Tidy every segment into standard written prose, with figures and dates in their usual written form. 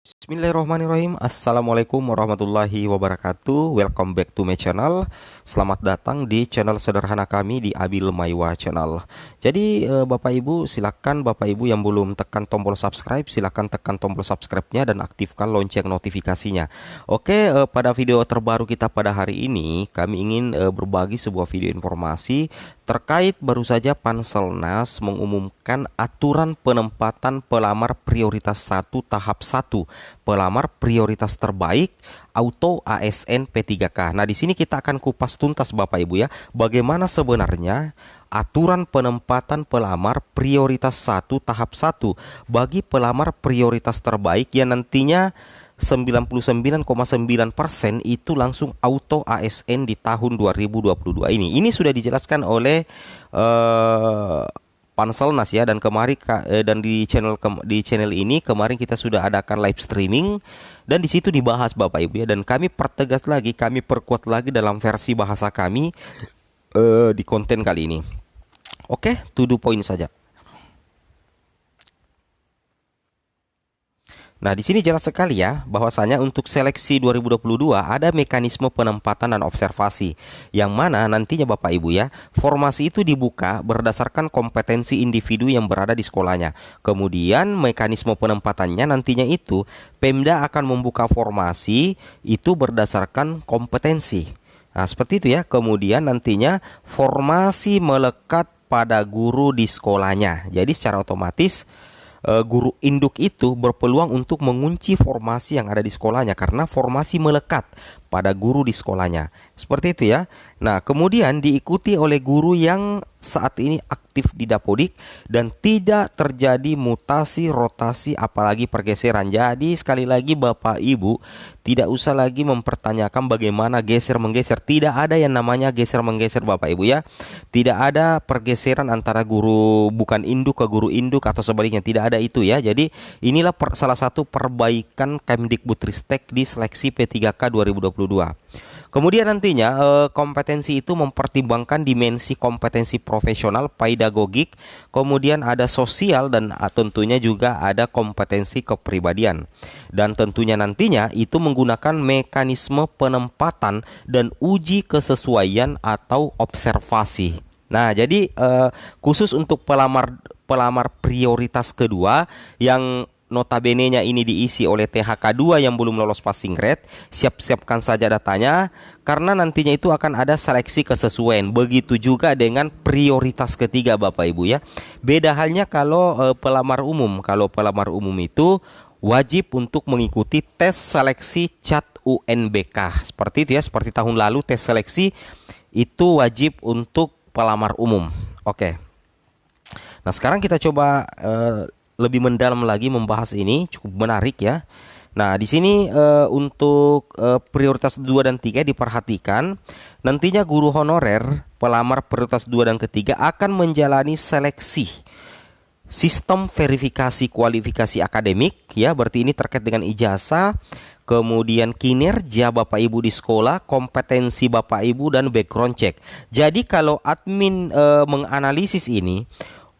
Bismillahirrahmanirrahim. Assalamualaikum warahmatullahi wabarakatuh. Welcome back to my channel. Selamat datang di channel sederhana kami di Abil Maiwa Channel. Jadi Bapak Ibu, silakan Bapak Ibu yang belum tekan tombol subscribe, silakan tekan tombol subscribe-nya dan aktifkan lonceng notifikasinya. Oke, pada video terbaru kita pada hari ini kami ingin berbagi sebuah video informasi terkait baru saja Panselnas mengumumkan aturan penempatan pelamar prioritas 1 tahap 1, pelamar prioritas terbaik auto ASN P3K. Nah, di sini kita akan kupas tuntas Bapak Ibu ya, bagaimana sebenarnya aturan penempatan pelamar prioritas 1 tahap 1 bagi pelamar prioritas terbaik yang nantinya 99,9% itu langsung auto ASN di tahun 2022 ini. Ini sudah dijelaskan oleh Panselnas ya, dan dan di channel ini kemarin kita sudah adakan live streaming dan di situ dibahas Bapak Ibu ya, dan kami pertegas lagi, kami perkuat lagi dalam versi bahasa kami di konten kali ini. Oke, to the point saja. Nah, di sini jelas sekali ya bahwasanya untuk seleksi 2022 ada mekanisme penempatan dan observasi yang mana nantinya Bapak Ibu ya, formasi itu dibuka berdasarkan kompetensi individu yang berada di sekolahnya. Kemudian mekanisme penempatannya nantinya itu Pemda akan membuka formasi itu berdasarkan kompetensi. Nah, seperti itu ya. Kemudian nantinya formasi melekat pada guru di sekolahnya. Jadi secara otomatis guru induk itu berpeluang untuk mengunci formasi yang ada di sekolahnya karena formasi melekat pada guru di sekolahnya. Seperti itu ya. Nah, kemudian diikuti oleh guru yang saat ini aktif di Dapodik dan tidak terjadi mutasi, rotasi, apalagi pergeseran. Jadi sekali lagi Bapak Ibu tidak usah lagi mempertanyakan bagaimana geser-menggeser. Tidak ada yang namanya geser-menggeser Bapak Ibu ya. Tidak ada pergeseran antara guru bukan induk ke guru induk atau sebaliknya. Tidak ada itu ya. Jadi inilah salah satu perbaikan Kemdikbudristek di seleksi P3K 2022. Kemudian nantinya kompetensi itu mempertimbangkan dimensi kompetensi profesional, pedagogik, kemudian ada sosial dan tentunya juga ada kompetensi kepribadian. Dan tentunya nantinya itu menggunakan mekanisme penempatan dan uji kesesuaian atau observasi. Nah, jadi khusus untuk pelamar prioritas kedua yang notabene-nya ini diisi oleh THK2 yang belum lolos passing grade, siap-siapkan saja datanya karena nantinya itu akan ada seleksi kesesuaian. Begitu juga dengan prioritas ketiga Bapak Ibu ya. Beda halnya kalau pelamar umum. Kalau pelamar umum itu wajib untuk mengikuti tes seleksi CAT UNBK. Seperti itu ya, seperti tahun lalu tes seleksi itu wajib untuk pelamar umum. Oke. Nah, sekarang kita coba lebih mendalam lagi membahas ini, cukup menarik ya. Nah, di sini untuk prioritas 2 dan 3 diperhatikan. Nantinya guru honorer pelamar prioritas 2 dan ketiga akan menjalani seleksi sistem verifikasi kualifikasi akademik ya, berarti ini terkait dengan ijazah, kemudian kinerja Bapak Ibu di sekolah, kompetensi Bapak Ibu dan background check. Jadi kalau admin menganalisis ini,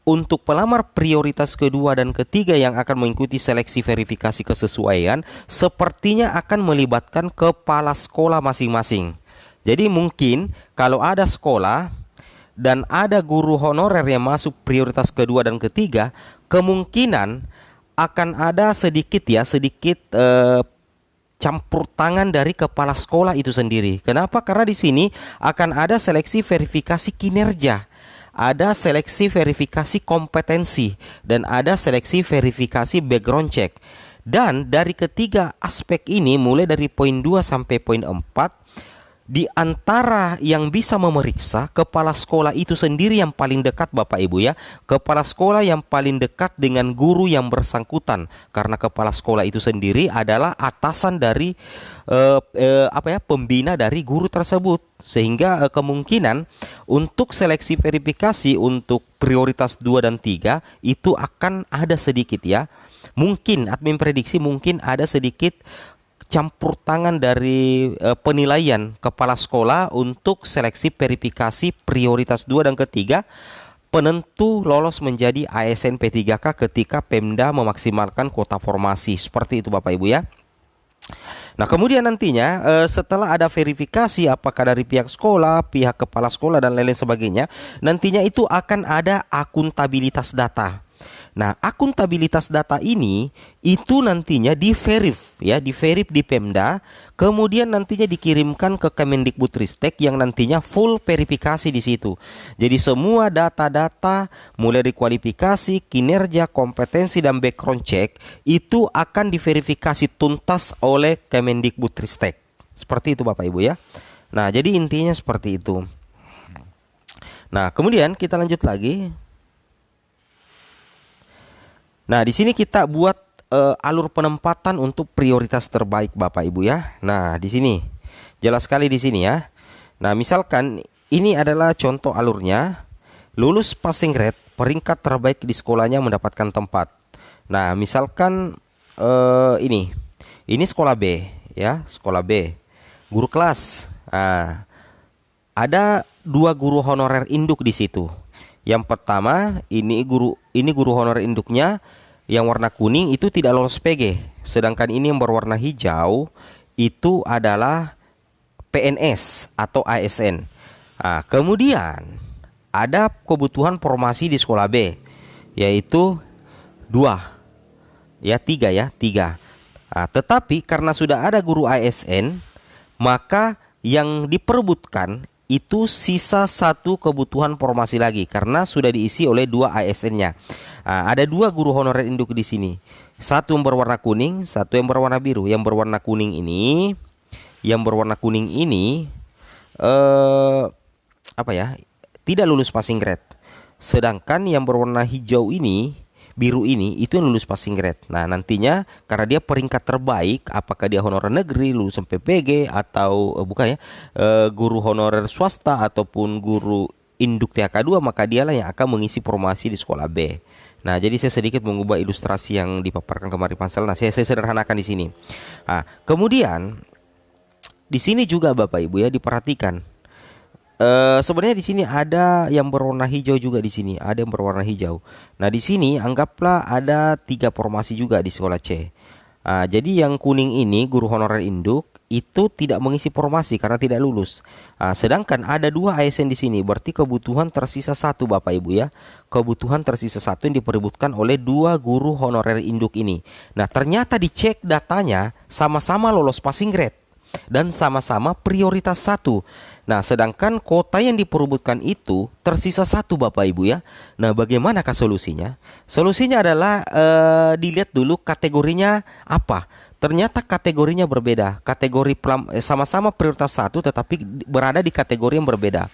untuk pelamar prioritas kedua dan ketiga yang akan mengikuti seleksi verifikasi kesesuaian, sepertinya akan melibatkan kepala sekolah masing-masing. Jadi mungkin kalau ada sekolah dan ada guru honorer yang masuk prioritas kedua dan ketiga, kemungkinan akan ada sedikit campur tangan dari kepala sekolah itu sendiri. Kenapa? Karena di sini akan ada seleksi verifikasi kinerja, ada seleksi verifikasi kompetensi, dan ada seleksi verifikasi background check. Dan dari ketiga aspek ini, mulai dari poin 2 sampai poin 4, di antara yang bisa memeriksa, kepala sekolah itu sendiri yang paling dekat Bapak Ibu ya. Kepala sekolah yang paling dekat dengan guru yang bersangkutan, karena kepala sekolah itu sendiri adalah atasan dari pembina dari guru tersebut. Sehingga kemungkinan untuk seleksi verifikasi untuk prioritas 2 dan 3 itu akan ada sedikit ya. Mungkin admin prediksi mungkin ada sedikit campur tangan dari penilaian kepala sekolah untuk seleksi verifikasi prioritas 2 dan ketiga penentu lolos menjadi ASN P3K ketika Pemda memaksimalkan kuota formasi. Seperti itu Bapak Ibu ya. Nah, kemudian nantinya setelah ada verifikasi apakah dari pihak sekolah, pihak kepala sekolah dan lain-lain sebagainya, nantinya itu akan ada akuntabilitas data. Nah, akuntabilitas data ini itu nantinya di-verif di Pemda, kemudian nantinya dikirimkan ke Kemendikbudristek yang nantinya full verifikasi di situ. Jadi semua data-data mulai dari kualifikasi, kinerja, kompetensi dan background check itu akan diverifikasi tuntas oleh Kemendikbudristek. Seperti itu Bapak Ibu ya. Nah, jadi intinya seperti itu. Nah, kemudian kita lanjut lagi. Nah, di sini kita buat alur penempatan untuk prioritas terbaik Bapak Ibu ya. Nah, di sini jelas sekali di sini ya. Nah, misalkan ini adalah contoh alurnya. Lulus passing rate, peringkat terbaik di sekolahnya mendapatkan tempat. Nah, misalkan ini sekolah B ya, sekolah B. Guru kelas. Nah, ada 2 guru honorer induk di situ. Yang pertama, ini guru honorer induknya yang warna kuning itu tidak lolos PG. Sedangkan ini yang berwarna hijau itu adalah PNS atau ASN. Nah, kemudian ada kebutuhan formasi di sekolah B, yaitu 2 ya, 3 ya, 3. Nah, tetapi karena sudah ada guru ASN, maka yang diperebutkan itu sisa 1 kebutuhan formasi lagi karena sudah diisi oleh 2 ASN-nya. Nah, ada 2 guru honorer induk di sini. 1 yang berwarna kuning, 1 yang berwarna biru. Yang berwarna kuning ini, tidak lulus passing grade. Sedangkan yang berwarna hijau ini, biru ini itu yang lulus passing grade. Nah, nantinya karena dia peringkat terbaik, apakah dia honorer negeri, lulusan PPG atau guru honorer swasta ataupun guru induk THK 2, maka dialah yang akan mengisi formasi di sekolah B. Nah, jadi saya sedikit mengubah ilustrasi yang dipaparkan kemarin Pansel. Nah, saya sederhanakan di sini. Nah, kemudian di sini juga Bapak Ibu ya diperhatikan. Sebenarnya di sini ada yang berwarna hijau juga di sini, ada yang berwarna hijau. Nah, di sini anggaplah ada 3 formasi juga di sekolah C. Jadi yang kuning ini guru honorer induk itu tidak mengisi formasi karena tidak lulus. Sedangkan ada 2 ASN di sini, berarti kebutuhan tersisa 1 Bapak Ibu ya. Kebutuhan tersisa 1 yang diperebutkan oleh 2 guru honorer induk ini. Nah, ternyata dicek datanya sama-sama lolos passing grade dan sama-sama prioritas 1. Nah, sedangkan kuota yang diperebutkan itu tersisa 1 Bapak Ibu ya. Nah, bagaimanakah solusinya? Solusinya adalah dilihat dulu kategorinya apa. Ternyata kategorinya berbeda. Kategori sama-sama prioritas 1 tetapi berada di kategori yang berbeda.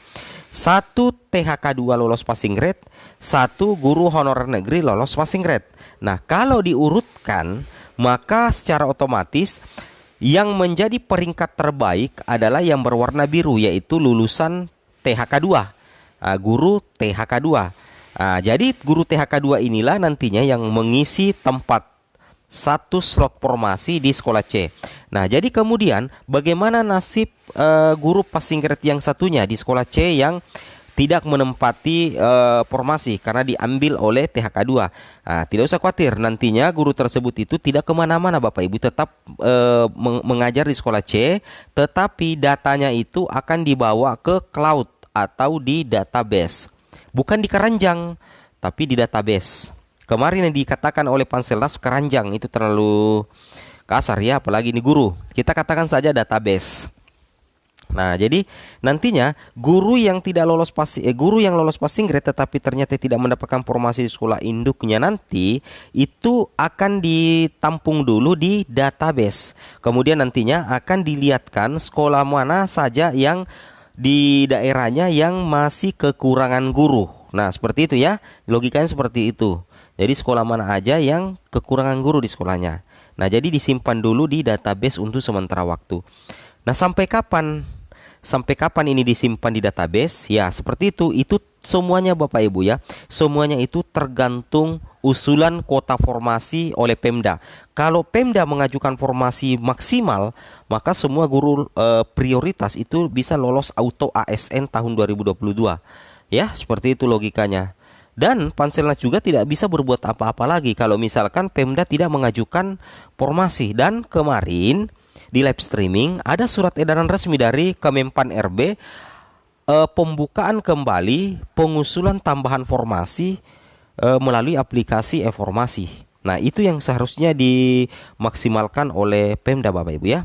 1 THK 2 lolos passing grade, 1 guru honorer negeri lolos passing grade. Nah, kalau diurutkan maka secara otomatis yang menjadi peringkat terbaik adalah yang berwarna biru, yaitu lulusan THK 2, guru THK 2. Jadi guru THK 2 inilah nantinya yang mengisi tempat 1 slot formasi di sekolah C. Nah, jadi kemudian bagaimana nasib guru passing grade yang satunya di sekolah C yang tidak menempati formasi karena diambil oleh THK 2. Tidak usah khawatir, nantinya guru tersebut itu tidak kemana-mana Bapak Ibu, tetap mengajar di sekolah C, tetapi datanya itu akan dibawa ke cloud atau di database. Bukan di keranjang, tapi di database. Kemarin yang dikatakan oleh Panselnas keranjang itu terlalu kasar ya, apalagi ini guru. Kita katakan saja database. Nah, jadi nantinya guru yang lolos passing grade tetapi ternyata tidak mendapatkan formasi di sekolah induknya nanti itu akan ditampung dulu di database. Kemudian nantinya akan dilihatkan sekolah mana saja yang di daerahnya yang masih kekurangan guru. Nah, seperti itu ya. Logikanya seperti itu. Jadi sekolah mana aja yang kekurangan guru di sekolahnya. Nah, jadi disimpan dulu di database untuk sementara waktu. Nah, sampai kapan? Sampai kapan ini disimpan di database? Ya, seperti itu. Itu semuanya Bapak Ibu ya. Semuanya itu tergantung usulan kuota formasi oleh Pemda. Kalau Pemda mengajukan formasi maksimal, maka semua guru prioritas itu bisa lolos auto ASN tahun 2022. Ya, seperti itu logikanya. Dan Panselnas juga tidak bisa berbuat apa-apa lagi kalau misalkan Pemda tidak mengajukan formasi. Dan kemarin di live streaming ada surat edaran resmi dari Kemenpan RB, pembukaan kembali pengusulan tambahan formasi melalui aplikasi e-formasi. Nah, itu yang seharusnya dimaksimalkan oleh Pemda Bapak Ibu ya.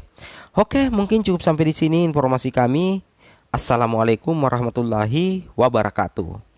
Oke, mungkin cukup sampai di sini informasi kami. Assalamualaikum warahmatullahi wabarakatuh.